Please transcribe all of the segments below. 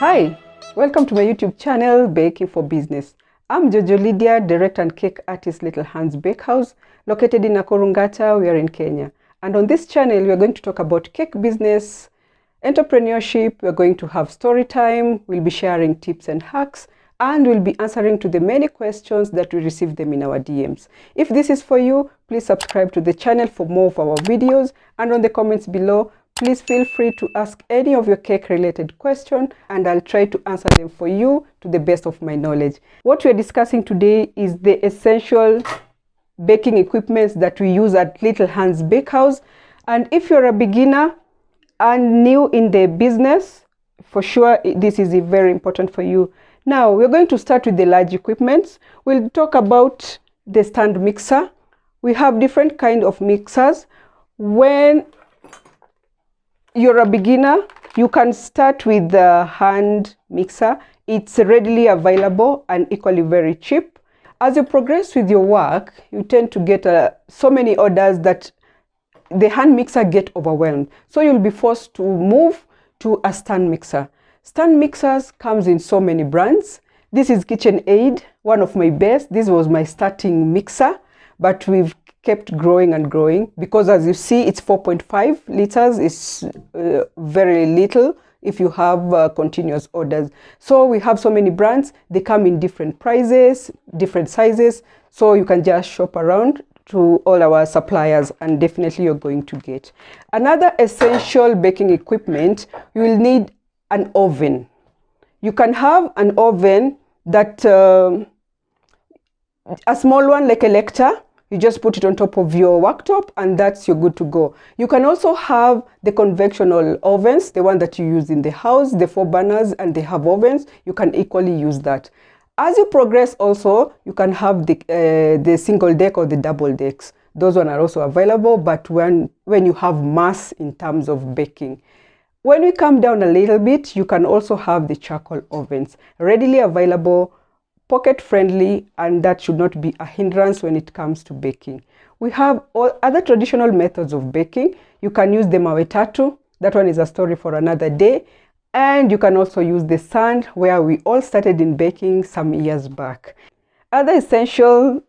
Hi, welcome to my YouTube channel, Baking for Business. I'm Jojo Lydiah, director and cake artist, Little Hands Bakehouse, located in Nakuru Ngata. We are in Kenya. And on this channel, we are going to talk about cake business, entrepreneurship. We're going to have story time. We'll be sharing tips and hacks, and we'll be answering to the many questions that we receive them in our DMs. If this is for you, please subscribe to the channel for more of our videos, and on the comments below, please feel free to ask any of your cake related questions, and I'll try to answer them for you to the best of my knowledge. What we're discussing today is the essential baking equipment that we use at Little Hands Bakehouse. And if you're a beginner and new in the business, for sure this is very important for you. Now we're going to start with the large equipment. We'll talk about the stand mixer. We have different kind of mixers. When you're a beginner, you can start with the hand mixer. It's readily available and equally very cheap. As you progress with your work, you tend to get so many orders that the hand mixer get overwhelmed. So you'll be forced to move to a stand mixer. Stand mixers comes in so many brands. This is KitchenAid, one of my best. This was my starting mixer, but we've kept growing and growing because, as you see, it's 4.5 liters. It's very little if you have continuous orders. So we have so many brands. They come in different prices, different sizes. So you can just shop around to all our suppliers, and definitely you're going to get. Another essential baking equipment, you will need an oven. You can have an oven that, a small one like a lector. You just put it on top of your worktop and that's you're good to go. You can also have the conventional ovens, the one that you use in the house, the 4 burners, and they have ovens. You can equally use that. As you progress also, you can have the single deck or the double decks. Those ones are also available, but when you have mass in terms of baking. When we come down a little bit, you can also have the charcoal ovens, readily available, pocket friendly, and that should not be a hindrance when it comes to baking. We have all other traditional methods of baking. You can use the mawe tatu. That one is a story for another day. And you can also use the sand, where we all started in baking some years back. Other essential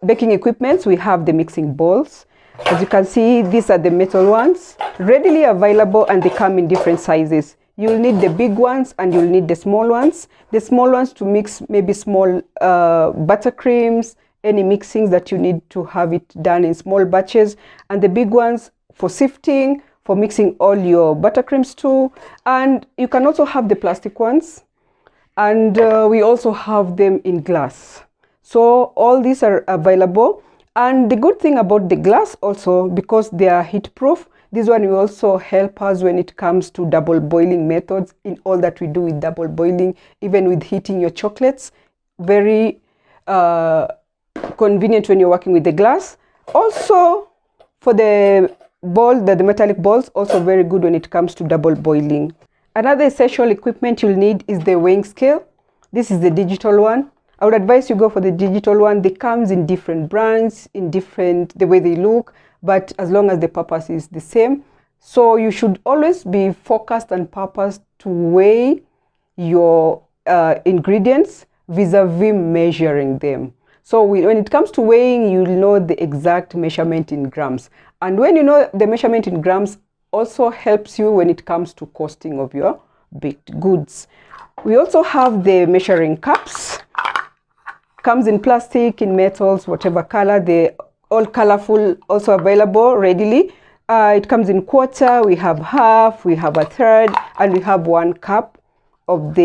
baking equipments, we have the mixing bowls. As you can see, these are the metal ones, readily available, and they come in different sizes. You'll need the big ones and you'll need the small ones. The small ones to mix maybe small buttercreams, any mixings that you need to have it done in small batches. And the big ones for sifting, for mixing all your buttercreams too. And you can also have the plastic ones. And we also have them in glass. So all these are available. And the good thing about the glass also, because they are heat proof, this one will also help us when it comes to double boiling methods in all that we do with double boiling, even with heating your chocolates. Very convenient when you're working with the glass. Also, for the bowl, the metallic bowls, also very good when it comes to double boiling. Another essential equipment you'll need is the weighing scale. This is the digital one. I would advise you go for the digital one. They comes in different brands, in different, the way they look, but as long as the purpose is the same. So you should always be focused and purpose to weigh your ingredients vis-a-vis measuring them. So when it comes to weighing, you'll know the exact measurement in grams. And when you know the measurement in grams, also helps you when it comes to costing of your baked goods. We also have the measuring cups. Comes in plastic, in metals, whatever color. They're all colorful, also available readily. It comes in quarter, we have half, we have a third, and we have 1 cup of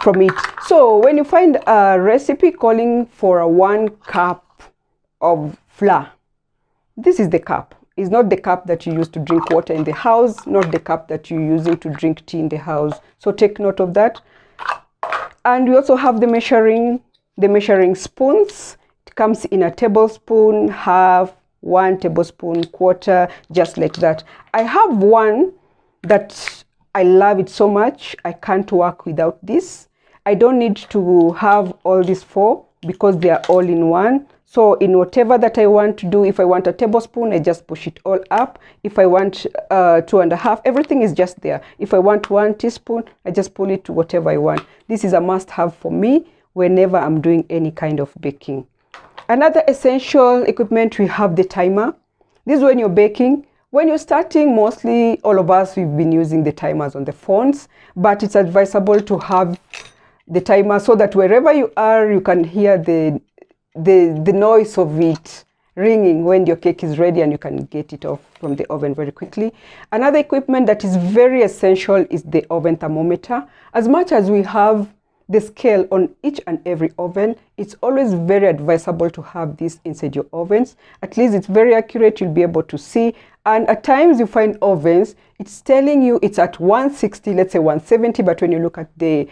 from it. So when you find a recipe calling for a 1 cup of flour, this is the cup. It's not the cup that you use to drink water in the house, not the cup that you're using to drink tea in the house. So take note of that. And we also have the measuring spoons. It comes in a tablespoon, half, 1 tablespoon, quarter, just like that. I have one that I love it so much. I can't work without this. I don't need to have all these 4 because they are all in one. So in whatever that I want to do, if I want a tablespoon, I just push it all up. If I want 2.5, everything is just there. If I want 1 teaspoon, I just pull it to whatever I want. This is a must-have for me whenever I'm doing any kind of baking. Another essential equipment, we have the timer. This is when you're baking. When you're starting, mostly all of us, we've been using the timers on the phones, but it's advisable to have the timer so that wherever you are, you can hear the noise of it ringing when your cake is ready, and you can get it off from the oven very quickly. Another equipment that is very essential is the oven thermometer. As much as we have the scale on each and every oven, it's always very advisable to have this inside your ovens. At least it's very accurate, you'll be able to see. And at times you find ovens, it's telling you it's at 160, let's say 170, but when you look at the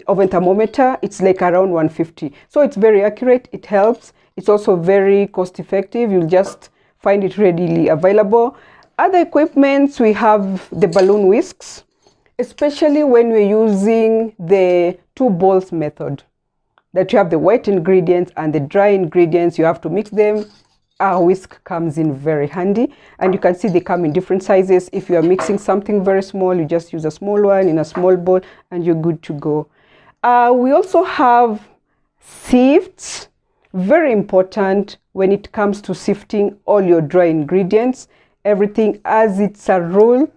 oven thermometer, it's like around 150. So it's very accurate, it helps. It's also very cost effective. You'll just find it readily available. Other equipments, we have the balloon whisks, especially when we're using the 2 bowls method, that you have the wet ingredients and the dry ingredients, you have to mix them. Our whisk comes in very handy, and you can see they come in different sizes. If you are mixing something very small, you just use a small one in a small bowl and you're good to go. We also have sieves, very important when it comes to sifting all your dry ingredients. Everything, as it's a rule,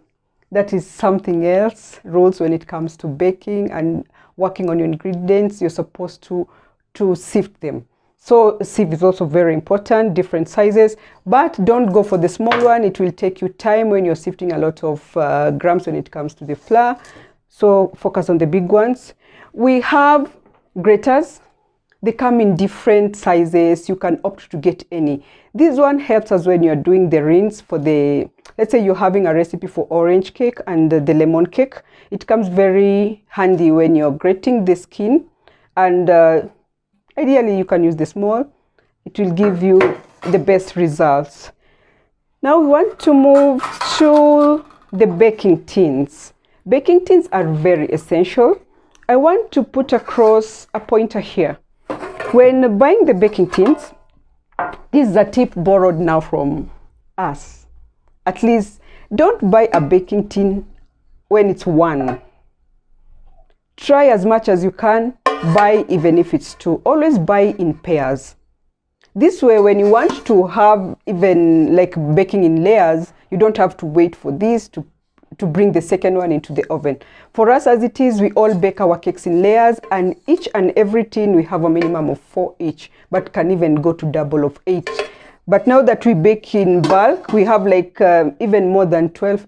that is something else. Rules when it comes to baking and working on your ingredients, you're supposed to sift them. So sieve is also very important, different sizes, but don't go for the small one. It will take you time when you're sifting a lot of grams when it comes to the flour. So focus on the big ones. We have graters. They come in different sizes. You can opt to get any. This one helps us when you're doing the rinse for the, let's say you're having a recipe for orange cake and the lemon cake. It comes very handy when you're grating the skin, and ideally you can use the small. It will give you the best results. Now we want to move to the baking tins. Baking tins are very essential. I want to put across a pointer here. When buying the baking tins, this is a tip borrowed now from us. At least don't buy a baking tin when it's 1. Try as much as you can, buy even if it's 2. Always buy in pairs. This way, when you want to have even like baking in layers, you don't have to wait for this to bring the second one into the oven. For us as it is, we all bake our cakes in layers, and each and every tin we have a minimum of 4 each, but can even go to double of 8. But now that we bake in bulk, we have like even more than 12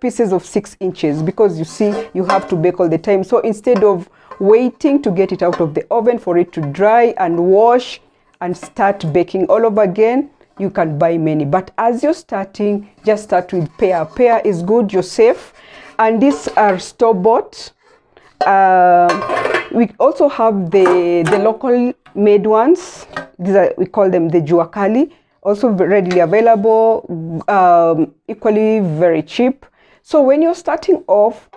pieces of 6 inches, because you see, you have to bake all the time. So instead of waiting to get it out of the oven for it to dry and wash and start baking all over again, you can buy many. But as you're starting, just start with pair. Pair is good, you're safe. And these are store-bought. We also have the local made ones. These are, we call them the juakali, also readily available, equally very cheap. So when you're starting off,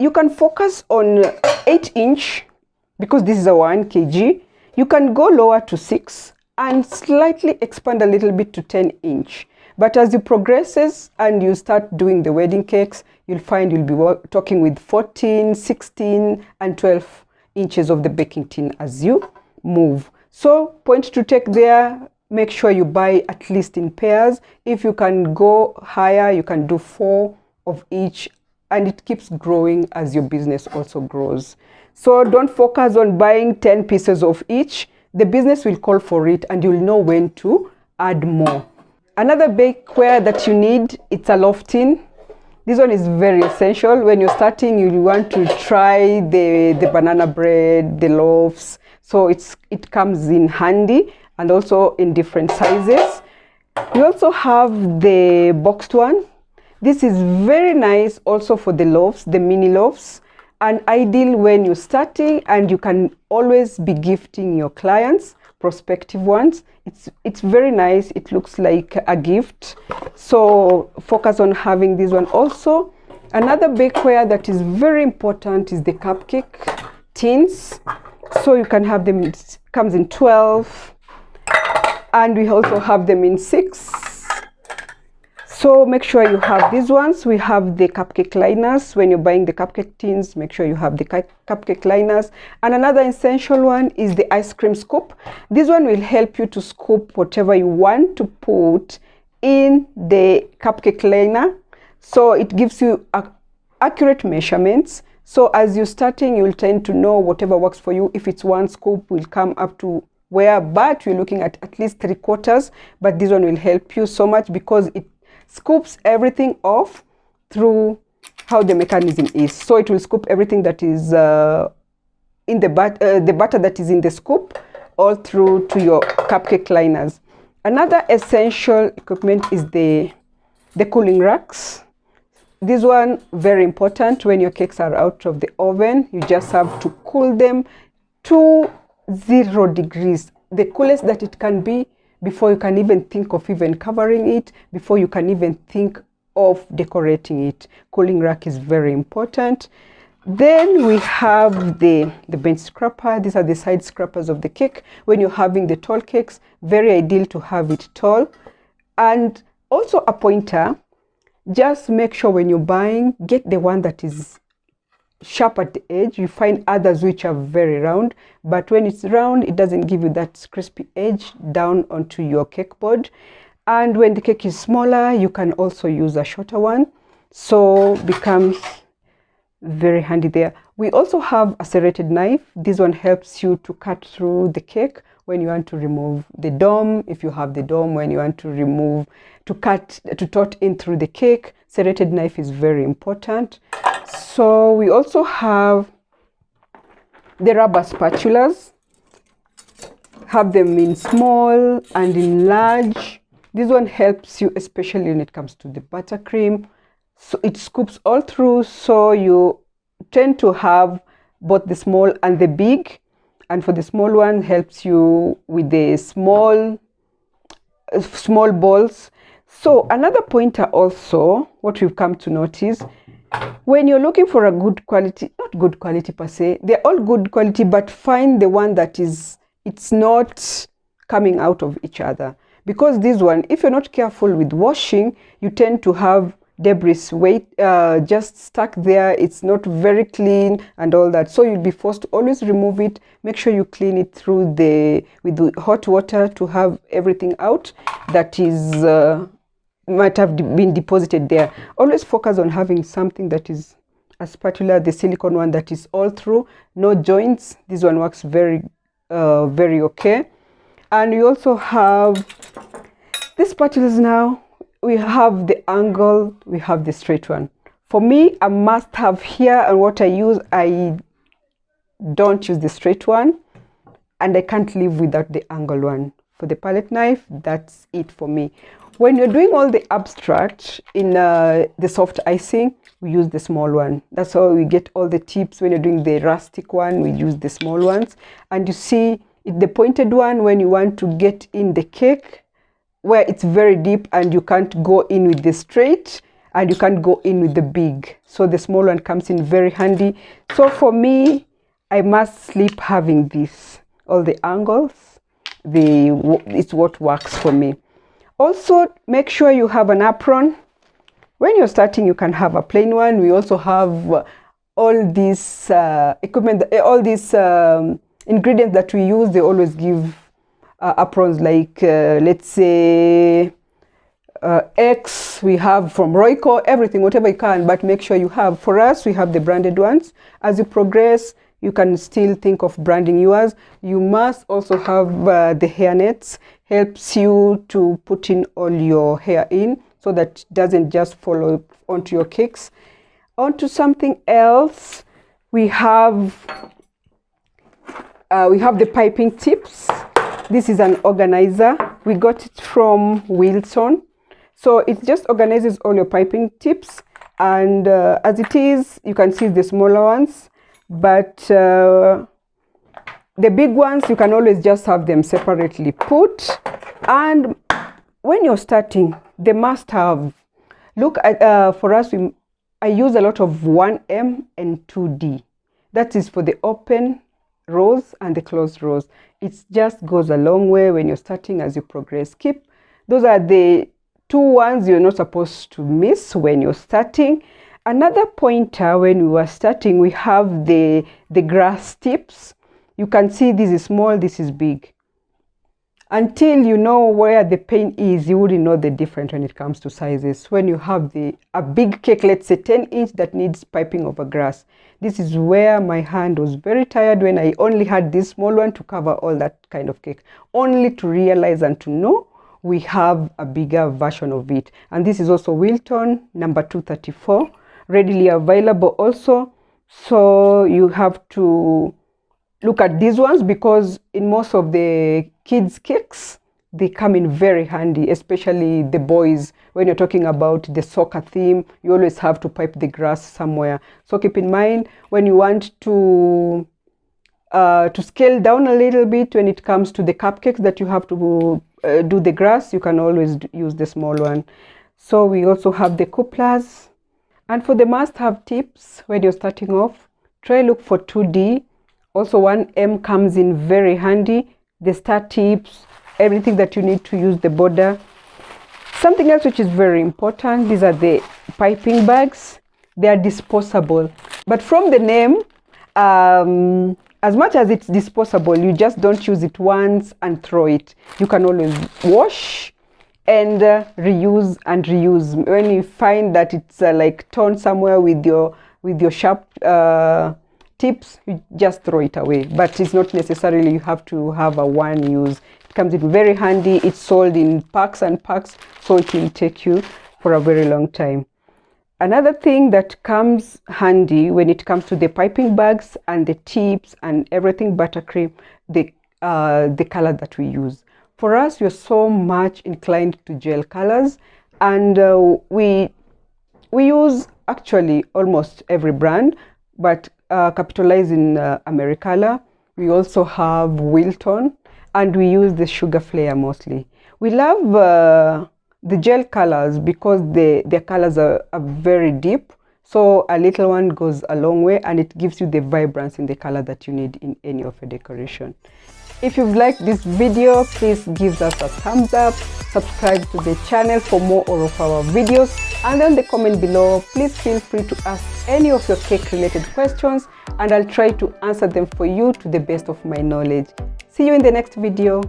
you can focus on 8-inch, because this is a 1 kg. You can go lower to 6 and slightly expand a little bit to 10-inch. But as you progresses and you start doing the wedding cakes, you'll find you'll be talking with 14, 16, and 12 inches of the baking tin as you move. So point to take there, make sure you buy at least in pairs. If you can go higher, you can do 4 of each, and it keeps growing as your business also grows. So don't focus on buying 10 pieces of each. The business will call for it, and you'll know when to add more. Another bakeware that you need, it's a loaf tin. This one is very essential. When you're starting, you want to try the banana bread, the loaves. So it comes in handy, and also in different sizes. We also have the boxed one. This is very nice also for the loaves, the mini loaves, and ideal when you're starting, and you can always be gifting your clients, prospective ones. It's very nice. It looks like a gift. So focus on having this one also. Another bakeware that is very important is the cupcake tins. So you can have them, it comes in 12, and we also have them in 6. So make sure you have these ones. We have the cupcake liners. When you're buying the cupcake tins, make sure you have the cupcake liners. And another essential one is the ice cream scoop. This one will help you to scoop whatever you want to put in the cupcake liner. So it gives you accurate measurements. So as you're starting, you'll tend to know whatever works for you. If it's 1 scoop, will come up to where, but you're looking at least 3/4. But this one will help you so much because it scoops everything off through how the mechanism is. So it will scoop everything that is in the butter that is in the scoop all through to your cupcake liners. Another essential equipment is the cooling racks. This one very important when your cakes are out of the oven. You just have to cool them to 0 degrees, the coolest that it can be, before you can even think of even covering it, before you can even think of decorating it. Cooling rack is very important. Then we have the bench scraper. These are the side scrapers of the cake. When you're having the tall cakes, very ideal to have it tall. And also a pointer. Just make sure when you're buying, get the one that is sharp at the edge. You find others which are very round, but when it's round, it doesn't give you that crispy edge down onto your cake board. And when the cake is smaller, you can also use a shorter one, so becomes very handy there. We also have a serrated knife. This one helps you to cut through the cake when you want to remove the dome, if you have the dome, when you want to remove, to tot in through the cake. Serrated knife is very important. So we also have the rubber spatulas. Have them in small and in large. This one helps you, especially when it comes to the buttercream. So it scoops all through, so you tend to have both the small and the big. And for the small one, helps you with the small balls. So another pointer also, what we've come to notice, when you're looking for a good quality, not good quality per se, they're all good quality, but find the one that it's not coming out of each other. Because this one, if you're not careful with washing, you tend to have debris just stuck there. It's not very clean and all that, so you'll be forced to always remove it. Make sure you clean it through with the hot water to have everything out that is might have been deposited there. Always focus on having something that is a spatula, the silicone one, that is all through, no joints. This one works very okay. And we also have these spatulas now. We have the angle, we have the straight one. For me, a must have here, and what I use, I don't use the straight one, and I can't live without the angle one. For the palette knife, that's it for me. When you're doing all the abstract in the soft icing, we use the small one. That's how we get all the tips. When you're doing the rustic one, we use the small ones. And you see, the pointed one, when you want to get in the cake, where it's very deep and you can't go in with the straight and you can't go in with the big. So the small one comes in very handy. So for me, I must sleep having this. All the angles, it's what works for me. Also, make sure you have an apron. When you're starting, you can have a plain one. We also have all this equipment, all these ingredients that we use. They always give aprons, like let's say X, we have from Royco, everything, whatever you can, but make sure you have. For us, we have the branded ones. As you progress, you can still think of branding yours. You must also have the hair nets. Helps you to put in all your hair in, so that it doesn't just fall onto your cakes. Onto something else, we have the piping tips. This is an organizer. We got it from Wilson. So it just organizes all your piping tips. And as it is, you can see the smaller ones. But the big ones, you can always just have them separately put. And when you're starting, they must have, look at, for us, I use a lot of 1M and 2D. That is for the open rows and the closed rows. It just goes a long way when you're starting. As you progress, those are the two ones you're not supposed to miss when you're starting. Another pointer, when we were starting, we have the grass tips. You can see this is small, this is big. Until you know where the pain is, you wouldn't know the difference when it comes to sizes. When you have a big cake, let's say 10-inch, that needs piping over grass, this is where my hand was very tired when I only had this small one to cover all that kind of cake, only to realize and to know we have a bigger version of it. And this is also Wilton number 234, readily available also. So you have to look at these ones, because in most of the kids' cakes, they come in very handy, especially the boys. When you're talking about the soccer theme, you always have to pipe the grass somewhere. So keep in mind, when you want to scale down a little bit when it comes to the cupcakes that you have to do the grass, you can always use the small one. So we also have the couplers. And for the must-have tips, when you're starting off, try look for 2D. Also 1M comes in very handy. The star tips, everything that you need to use the border. Something else which is very important, these are the piping bags. They are disposable. But from the name, as much as it's disposable, you just don't use it once and throw it. You can always wash and reuse and reuse. When you find that it's like torn somewhere with your sharp tips, you just throw it away. But it's not necessarily you have to have a one use. It comes in very handy. It's sold in packs and packs, so it will take you for a very long time. Another thing that comes handy when it comes to the piping bags and the tips and everything buttercream, the color that we use. For us, we're so much inclined to gel colors, and we use actually almost every brand, but capitalize in Americala. We also have Wilton, and we use the Sugar Flare mostly. We love the gel colors because their colors are very deep, so a little one goes a long way, and it gives you the vibrance in the color that you need in any of your decoration. If you've liked this video, please give us a thumbs up, subscribe to the channel for more of our videos, and then the comment below, please feel free to ask any of your cake related questions, and I'll try to answer them for you to the best of my knowledge. See you in the next video.